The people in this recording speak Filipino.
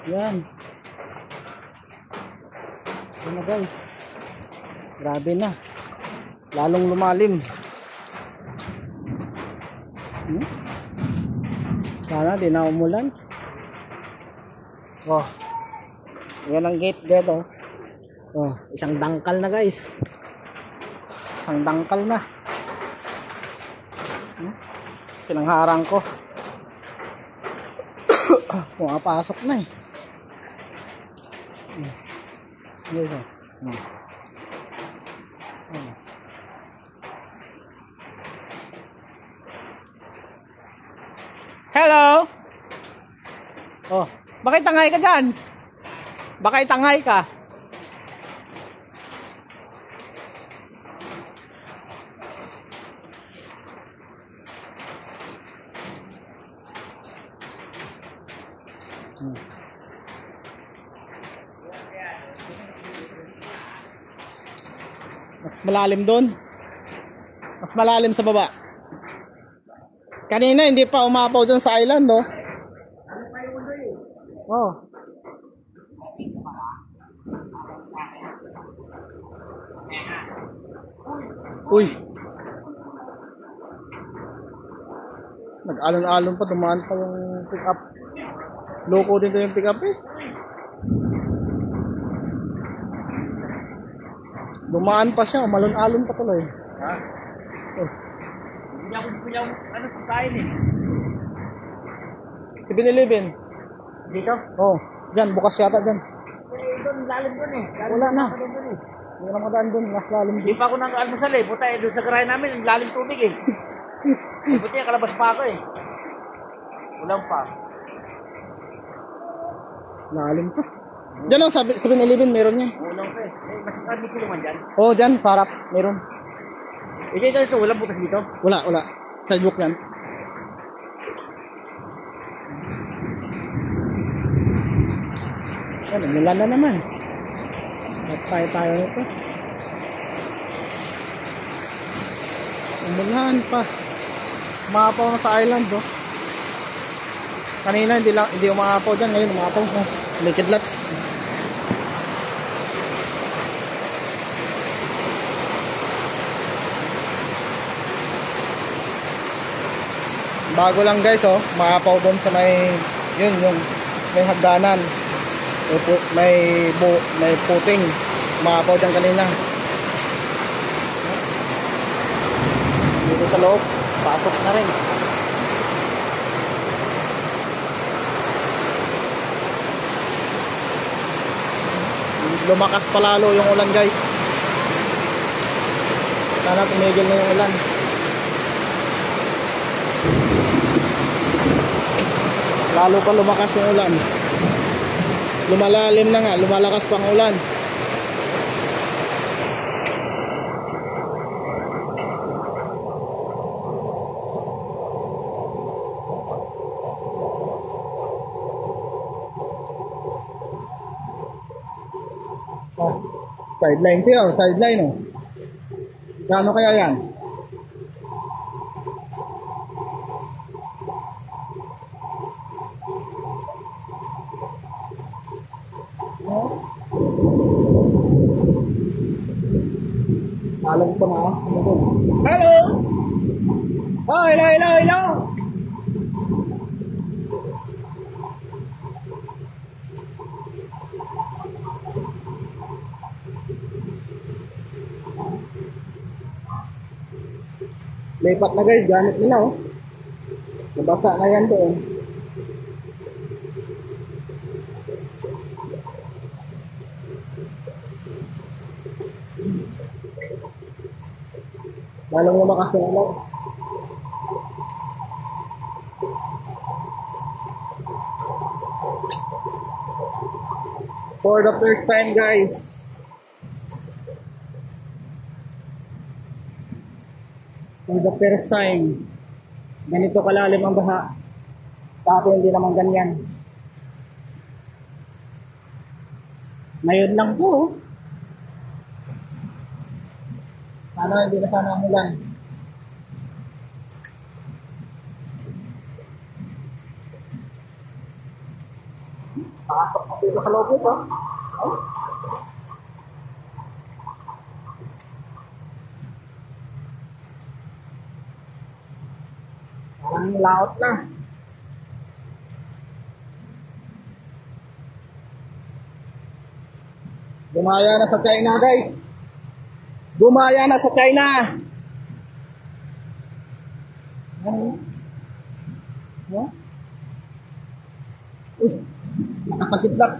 Yan. Yan na guys. Grabe na. Lalong lumalim. Sana di na umulan. Oh. Yan ang gate dito. Oh, isang dangkal na guys. Isang dangkal na. Pinangharang ko. Pumapasok na eh. Yes, Hello. Oh, bakit tangay ka dyan? Bakit tangay ka? Mas malalim doon. Mas malalim sa baba. Kanina hindi pa umapaw dyan sa island, no? Oh. Uy. Nag-alon-alon pa, dumaan pa yung pick-up. Loko din to yung pick-up eh. Dumaan pa siya, umalon-alon pa tuloy. Ha? Oh. Hindi ako pagkain eh. 7-Eleven. Dito? Oh, dyan, bukas yata dyan. Doon, lalim doon eh. Wala na. Doon. Hindi na madaan dun, mas lalim Hindi dun. pa ako nag-almusal eh. Puta eh, doon sa garahe namin, lalim tubig eh. Puti, kalabas pa ako eh. Ulang pa. Lalim pa. Dyan lang, 7-Eleven, meron yan. Ulang pa eh. Mas kami sila man dyan. Oh, dyan, sarap, meron. Ito, walang butas dito. Wala. Sidewalk yan. Yan, umulan na naman. At tayo nito. Umulan pa. Umapaw na sa island, oh. Kanina hindi umapaw dyan, ngayon umapaw. Oh. Likidlat. Bago lang guys, oh, maapaw doon sa may yung may hagdanan. May puting. Maapaw diyan kanina. Dito sa loob, pasok na rin. Lumakas pa lalo yung ulan guys. Sana tumigil na yung ulan. Lalo pa lumakas yung ulan. Lumalalim na nga, lumalakas pang ulan. Oh, sideline siya, sideline oh. Gaano kaya yan? Alam ko na. Hello! Oh, hello! Lipat na guys, gamit nila oh. Nabasa na yan doon. Lalong lumakas yung ulan. For the first time guys. For the first time. Ganito kalalim ang baha. Dati hindi naman ganyan. Ngayon lang po. Sana hindi na sana umulan. Pasok na dito sa loob ito. Parang laot na. Gumaya na sa China, guys. Gumaya na sa China. Ano? Uy, nakasakit lang.